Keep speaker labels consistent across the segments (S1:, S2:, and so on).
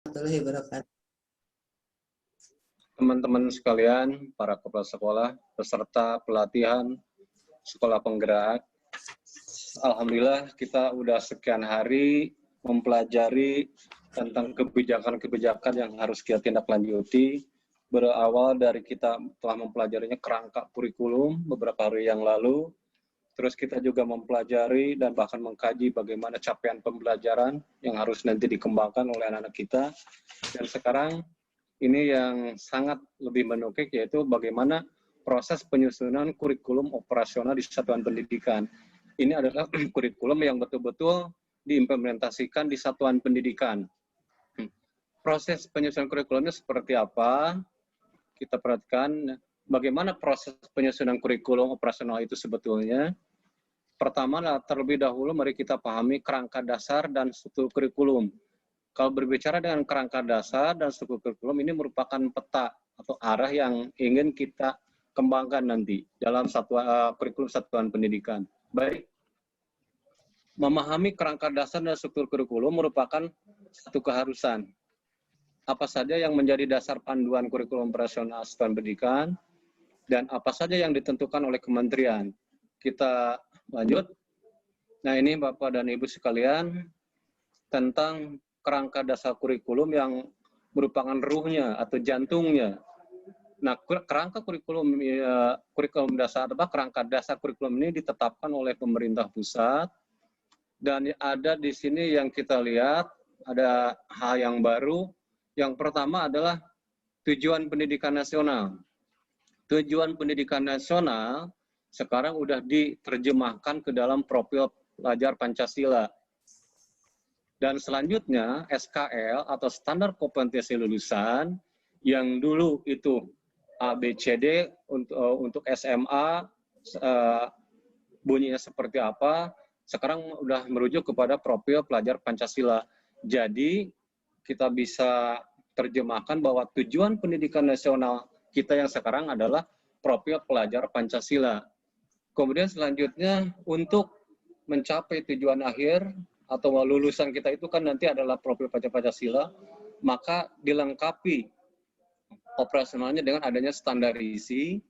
S1: warahmatullahi wabarakatuh.
S2: Teman-teman sekalian, para kepala sekolah, peserta pelatihan sekolah penggerak. Alhamdulillah kita udah sekian hari mempelajari tentang kebijakan-kebijakan yang harus kita tindak lanjuti. Berawal dari kita telah mempelajarinya kerangka kurikulum beberapa hari yang lalu. Terus kita juga mempelajari dan bahkan mengkaji bagaimana capaian pembelajaran yang harus nanti dikembangkan oleh anak-anak kita. Dan sekarang ini yang sangat lebih menukik, yaitu bagaimana proses penyusunan kurikulum operasional di satuan pendidikan. Ini adalah kurikulum yang betul-betul diimplementasikan di satuan pendidikan. Proses penyusunan kurikulumnya seperti apa? Kita perhatikan bagaimana proses penyusunan kurikulum operasional itu sebetulnya. Pertama, terlebih dahulu mari kita pahami kerangka dasar dan struktur kurikulum. Kalau berbicara dengan kerangka dasar dan struktur kurikulum, ini merupakan peta atau arah yang ingin kita kembangkan nanti dalam kurikulum satuan pendidikan. Baik, memahami kerangka dasar dan struktur kurikulum merupakan satu keharusan. Apa saja yang menjadi dasar panduan kurikulum operasional satuan pendidikan, dan apa saja yang ditentukan oleh kementerian. Kita lanjut. Nah, ini Bapak dan Ibu sekalian, tentang kerangka dasar kurikulum yang merupakan ruhnya atau jantungnya. Nah, kerangka kurikulum kerangka dasar kurikulum ini ditetapkan oleh pemerintah pusat, dan ada di sini yang kita lihat ada hal yang baru. Yang pertama adalah tujuan pendidikan nasional. Tujuan pendidikan nasional sekarang udah diterjemahkan ke dalam profil pelajar Pancasila. Dan selanjutnya SKL atau standar kompetensi lulusan yang dulu itu ABCD untuk SMA bunyinya seperti apa, sekarang udah merujuk kepada profil pelajar Pancasila. Jadi kita bisa terjemahkan bahwa tujuan pendidikan nasional kita yang sekarang adalah profil pelajar Pancasila. Kemudian selanjutnya untuk mencapai tujuan akhir atau lulusan kita itu kan nanti adalah profil pelajar Pancasila, maka dilengkapi operasionalnya dengan adanya standar isi,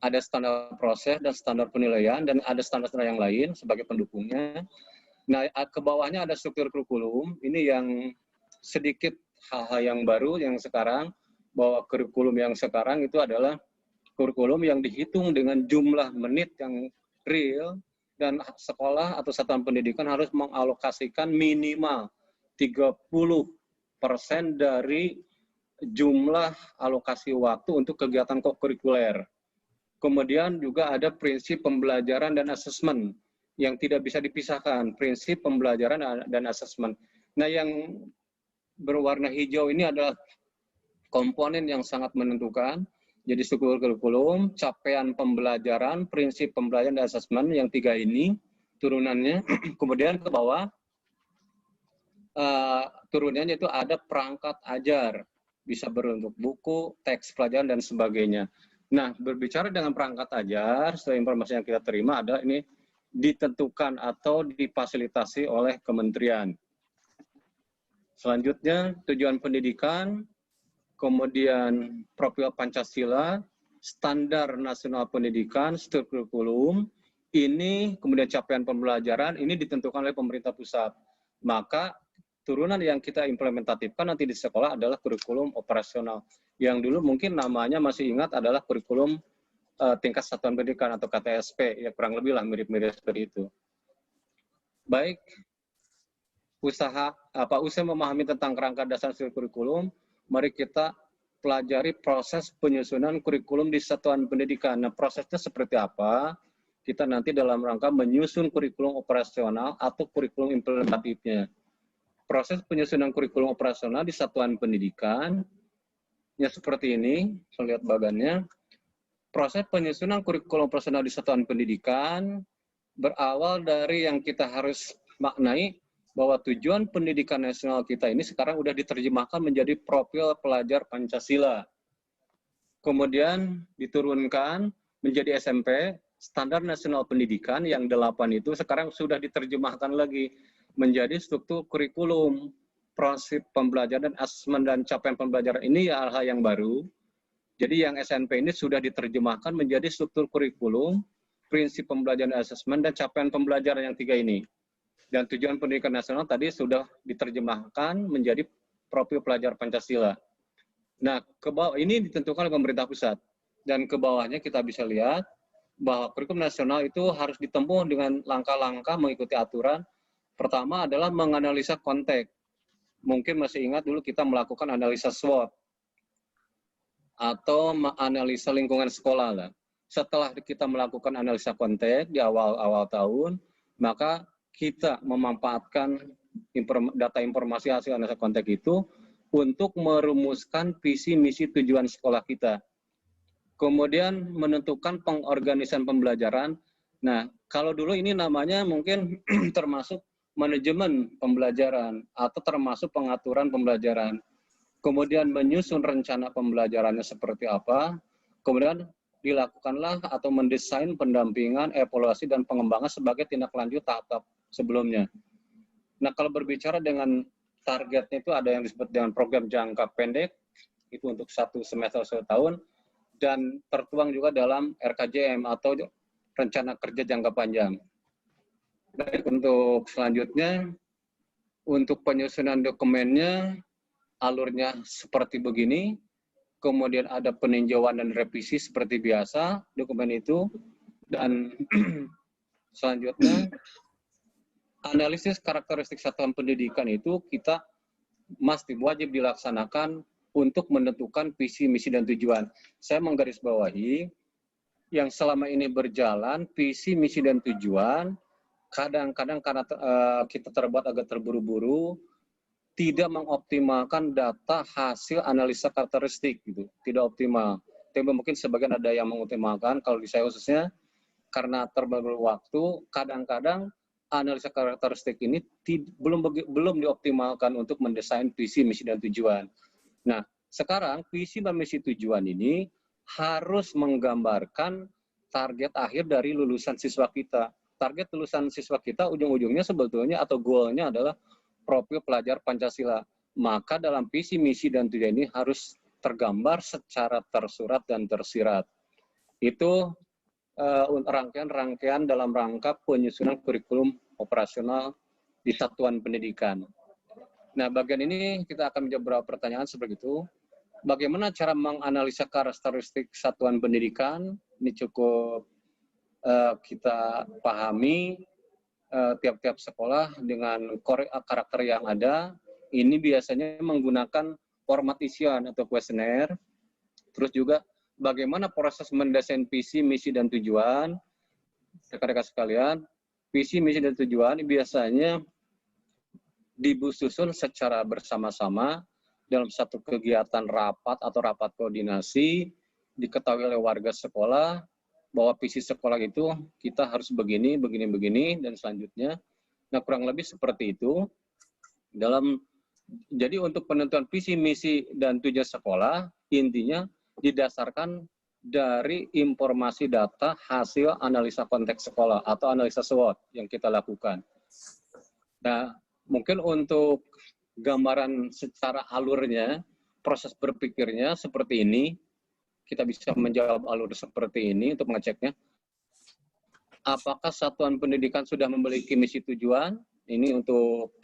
S2: ada standar proses dan standar penilaian, dan ada standar-standar yang lain sebagai pendukungnya. Nah, ke bawahnya ada struktur kurikulum, ini yang sedikit hal-hal yang baru yang sekarang, bahwa kurikulum yang sekarang itu adalah kurikulum yang dihitung dengan jumlah menit yang real, dan sekolah atau satuan pendidikan harus mengalokasikan minimal 30% dari jumlah alokasi waktu untuk kegiatan kurikuler. Kemudian juga ada prinsip pembelajaran dan asesmen yang tidak bisa dipisahkan, prinsip pembelajaran dan asesmen. Nah, yang berwarna hijau ini adalah komponen yang sangat menentukan. Jadi struktur kurikulum, capaian pembelajaran, prinsip pembelajaran dan asesmen, yang tiga ini turunannya. Kemudian ke bawah turunannya itu ada perangkat ajar, bisa berbentuk buku, teks pelajaran dan sebagainya. Nah, berbicara dengan perangkat ajar, setelah informasi yang kita terima ada ini ditentukan atau difasilitasi oleh kementerian. Selanjutnya tujuan pendidikan, kemudian profil Pancasila, standar nasional pendidikan, struktur kurikulum, ini kemudian capaian pembelajaran, ini ditentukan oleh pemerintah pusat. Maka turunan yang kita implementatifkan nanti di sekolah adalah kurikulum operasional. Yang dulu mungkin namanya masih ingat adalah kurikulum tingkat satuan pendidikan atau KTSP, ya kurang lebih lah mirip-mirip seperti itu. Baik, usai memahami tentang kerangka dasar kurikulum, mari kita pelajari proses penyusunan kurikulum di satuan pendidikan. Nah, prosesnya seperti apa? Kita nanti dalam rangka menyusun kurikulum operasional atau kurikulum implementatifnya. Proses penyusunan kurikulum operasional di satuan pendidikan, ya seperti ini, saya lihat bagannya. Proses penyusunan kurikulum operasional di satuan pendidikan berawal dari yang kita harus maknai, bahwa tujuan pendidikan nasional kita ini sekarang udah diterjemahkan menjadi profil pelajar Pancasila. Kemudian diturunkan menjadi SMP, standar nasional pendidikan yang 8 itu sekarang sudah diterjemahkan lagi menjadi struktur kurikulum. prinsip pembelajaran dan asesmen dan capaian pembelajaran ini hal-hal yang baru. Jadi yang SNP ini sudah diterjemahkan menjadi struktur kurikulum, prinsip pembelajaran asesmen, dan capaian pembelajaran yang 3 ini. Dan tujuan pendidikan nasional tadi sudah diterjemahkan menjadi profil pelajar Pancasila. Nah, ke bawah ini ditentukan oleh pemerintah pusat. Dan ke bawahnya kita bisa lihat bahwa kurikulum nasional itu harus ditempuh dengan langkah-langkah mengikuti aturan. Pertama adalah menganalisa konteks. Mungkin masih ingat dulu kita melakukan analisa SWOT atau analisa lingkungan sekolah lah. Setelah kita melakukan analisa konteks di awal-awal tahun, maka kita memanfaatkan data informasi hasil analisa konteks itu untuk merumuskan visi misi tujuan sekolah kita. Kemudian menentukan pengorganisan pembelajaran. Nah, kalau dulu ini namanya mungkin termasuk manajemen pembelajaran atau termasuk pengaturan pembelajaran. Kemudian menyusun rencana pembelajarannya seperti apa. Kemudian dilakukanlah atau mendesain pendampingan, evaluasi, dan pengembangan sebagai tindak lanjut tahap sebelumnya. Nah, kalau berbicara dengan targetnya itu ada yang disebut dengan program jangka pendek, itu untuk 1 semester 1 tahun, dan tertuang juga dalam RKJM atau rencana kerja jangka panjang. Baik, untuk selanjutnya, untuk penyusunan dokumennya, alurnya seperti begini, kemudian ada peninjauan dan revisi seperti biasa, dokumen itu, dan selanjutnya, analisis karakteristik satuan pendidikan itu kita wajib dilaksanakan untuk menentukan visi, misi, dan tujuan. Saya menggarisbawahi, yang selama ini berjalan, visi, misi, dan tujuan, kadang-kadang karena kita terbuat agak terburu-buru, tidak mengoptimalkan data hasil analisa karakteristik, gitu, tidak optimal. Tapi mungkin sebagian ada yang mengoptimalkan, kalau di saya khususnya, karena terburu waktu, kadang-kadang analisa karakteristik ini belum dioptimalkan untuk mendesain visi, misi, dan tujuan. Nah, sekarang visi dan misi tujuan ini harus menggambarkan target akhir dari lulusan siswa kita. Target lulusan siswa kita ujung-ujungnya sebetulnya atau goalnya adalah profil pelajar Pancasila. Maka dalam visi, misi, dan tujuan ini harus tergambar secara tersurat dan tersirat. Itu rangkaian dalam rangka penyusunan kurikulum operasional di satuan pendidikan. Nah, bagian ini kita akan menjawab beberapa pertanyaan seperti itu. Bagaimana cara menganalisa karakteristik satuan pendidikan? Ini cukup kita pahami. Tiap-tiap sekolah dengan karakter yang ada, ini biasanya menggunakan format isian atau kuesioner. Terus juga bagaimana proses mendesain visi, misi, dan tujuan. Rekan-rekan sekalian, visi, misi, dan tujuan biasanya disusun secara bersama-sama dalam satu kegiatan rapat atau rapat koordinasi, diketahui oleh warga sekolah, bahwa visi sekolah itu kita harus begini, begini, begini, dan selanjutnya. Nah, kurang lebih seperti itu. Jadi untuk penentuan visi, misi, dan tujuan sekolah, intinya didasarkan dari informasi data hasil analisa konteks sekolah atau analisa SWOT yang kita lakukan. Nah, mungkin untuk gambaran secara alurnya, proses berpikirnya seperti ini. Kita bisa menjawab alur seperti ini untuk mengeceknya. Apakah satuan pendidikan sudah memiliki misi tujuan? Ini untuk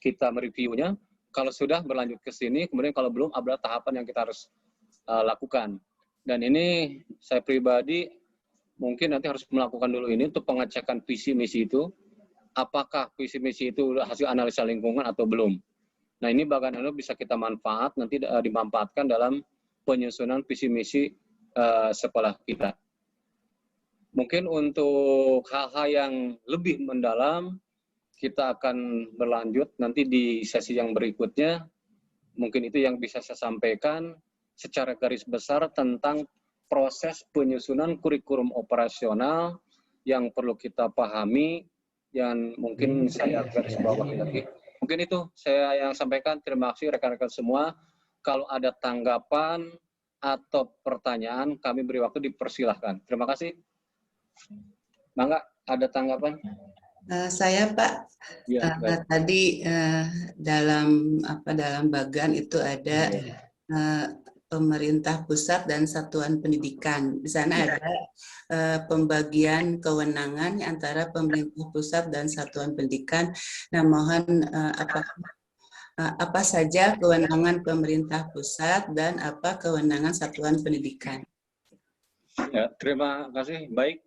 S2: kita mereviewnya. Kalau sudah, berlanjut ke sini. Kemudian kalau belum, ada tahapan yang kita harus lakukan. Dan ini saya pribadi mungkin nanti harus melakukan dulu ini untuk pengecekan visi misi itu. Apakah visi misi itu hasil analisa lingkungan atau belum? Nah, ini bagian itu bisa kita nanti dimanfaatkan dalam penyusunan visi misi sekolah kita. Mungkin untuk hal-hal yang lebih mendalam, kita akan berlanjut nanti di sesi yang berikutnya. Mungkin itu yang bisa saya sampaikan secara garis besar tentang proses penyusunan kurikulum operasional yang perlu kita pahami, yang mungkin saya garis bawahi lagi. Mungkin itu saya yang sampaikan. Terima kasih rekan-rekan semua. Kalau ada tanggapan atau pertanyaan, kami beri waktu, dipersilahkan. Terima kasih. Mangga, ada tanggapan?
S1: Saya Pak,
S2: Ya, baik.
S1: tadi dalam bagan itu ada eh, pemerintah pusat dan satuan pendidikan. Di sana ada pembagian kewenangan antara pemerintah pusat dan satuan pendidikan. Nah, mohon apa saja kewenangan pemerintah pusat dan apa kewenangan satuan pendidikan?
S2: Ya, terima kasih. Baik,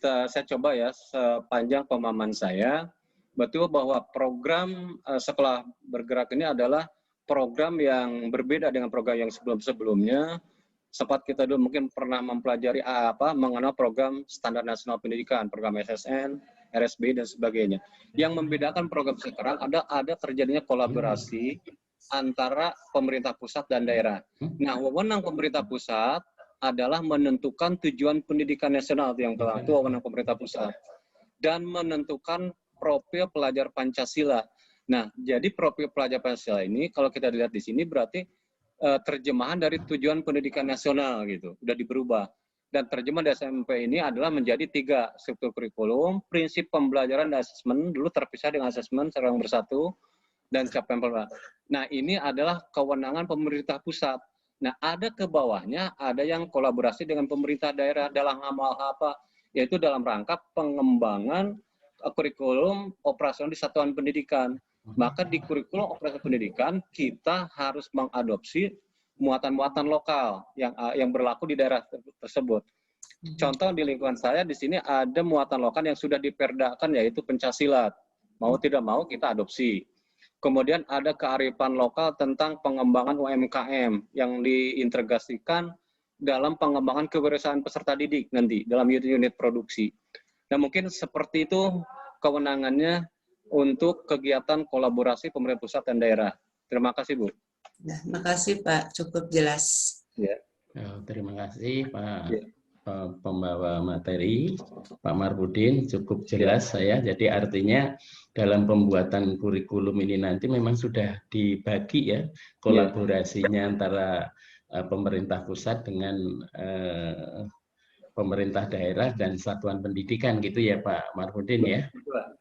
S2: saya coba ya sepanjang pemahaman saya, betul bahwa program Sekolah Bergerak ini adalah program yang berbeda dengan program yang sebelum-sebelumnya. Sempat kita dulu mungkin pernah mempelajari mengenal program Standar Nasional Pendidikan, program SSN, RSB dan sebagainya. Yang membedakan program sekarang ada terjadinya kolaborasi antara pemerintah pusat dan daerah. Nah, wewenang pemerintah pusat adalah menentukan tujuan pendidikan nasional yang pertama, itu wewenang pemerintah pusat, dan menentukan profil pelajar Pancasila. Nah, jadi profil pelajar Pancasila ini kalau kita lihat di sini berarti terjemahan dari tujuan pendidikan nasional gitu, udah diberubah. Dan terjemahan dari SMP ini adalah menjadi 3 struktur kurikulum, prinsip pembelajaran dan asesmen, dulu terpisah dengan asesmen secara bersatu, dan capaian pembelajaran. Nah, ini adalah kewenangan pemerintah pusat. Nah, ada ke bawahnya, ada yang kolaborasi dengan pemerintah daerah dalam hal apa? Yaitu dalam rangka pengembangan kurikulum operasional di satuan pendidikan. Maka di kurikulum operasi pendidikan kita harus mengadopsi muatan-muatan lokal yang berlaku di daerah tersebut. Contoh di lingkungan saya di sini ada muatan lokal yang sudah diperdakan yaitu pencaksilat. Mau tidak mau kita adopsi. Kemudian ada kearifan lokal tentang pengembangan UMKM yang diintegrasikan dalam pengembangan kewirausahaan peserta didik nanti dalam unit-unit produksi. Nah, mungkin seperti itu kewenangannya untuk kegiatan kolaborasi pemerintah pusat dan daerah. Terima kasih, Bu.
S1: Ya, terima kasih Pak, cukup jelas.
S2: Ya.
S3: Terima kasih Pak pembawa materi, Pak Marpudin, cukup jelas saya. Jadi artinya dalam pembuatan kurikulum ini nanti memang sudah dibagi ya kolaborasinya antara pemerintah pusat dengan pemerintah daerah dan satuan pendidikan gitu ya Pak Marpudin ya.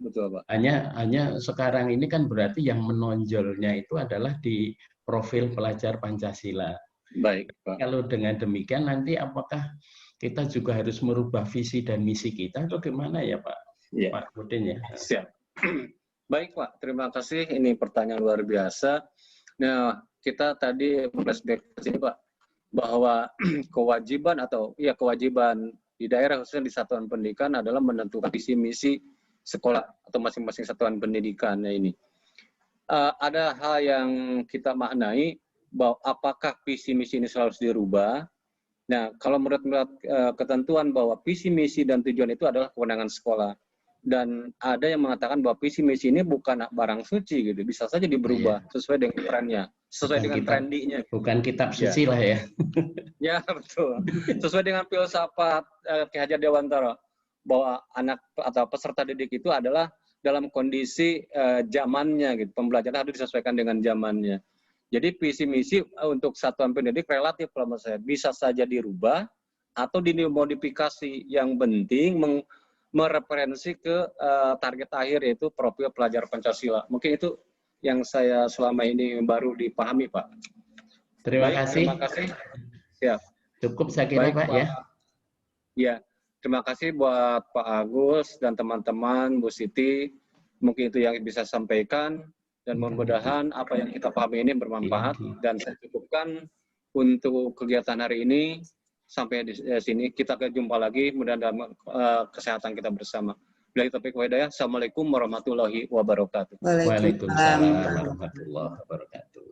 S2: Betul Pak.
S3: Hanya sekarang ini kan berarti yang menonjolnya itu adalah di profil pelajar Pancasila.
S2: Baik Pak.
S3: Kalau dengan demikian nanti apakah kita juga harus merubah visi dan misi kita atau gimana ya Pak?
S2: Ya.
S3: Pak Marpudin ya.
S2: Siap. Baik Pak, terima kasih. Ini pertanyaan luar biasa. Nah, kita tadi flashback ke sini Pak, bahwa kewajiban di daerah khususnya di satuan pendidikan adalah menentukan visi misi sekolah atau masing-masing satuan pendidikannya ini. Ada hal yang kita maknai bahwa apakah visi misi ini harus dirubah. Nah, kalau menurut ketentuan bahwa visi misi dan tujuan itu adalah kewenangan sekolah. Dan ada yang mengatakan bahwa visi misi ini bukan barang suci gitu, bisa saja diberubah sesuai dengan trennya, sesuai dengan trendinya.
S3: Bukan kitab suci lah ya.
S2: Ya betul, sesuai dengan filsafat Ki Hajar Dewantara bahwa anak atau peserta didik itu adalah dalam kondisi zamannya gitu, pembelajaran harus disesuaikan dengan zamannya. Jadi visi misi untuk satuan pendidik relatif kalau menurut saya bisa saja dirubah atau dimodifikasi, yang penting mereferensi ke target akhir yaitu profil pelajar Pancasila. Mungkin itu yang saya selama ini baru dipahami Pak.
S3: Terima kasih.
S2: Terima kasih. Siap.
S3: Cukup saya kira Pak ya.
S2: Ya, terima kasih buat Pak Agus dan teman-teman, Bu Siti. Mungkin itu yang bisa sampaikan dan mudah-mudahan apa yang kita pahami ini bermanfaat dan saya cukupkan untuk kegiatan hari ini. Sampai di sini, kita jumpa lagi mudah-mudahan dalam kesehatan kita bersama. Billahi taufiq wal hidayah. Assalamualaikum warahmatullahi wabarakatuh.
S3: Waalaikumsalam warahmatullahi wabarakatuh.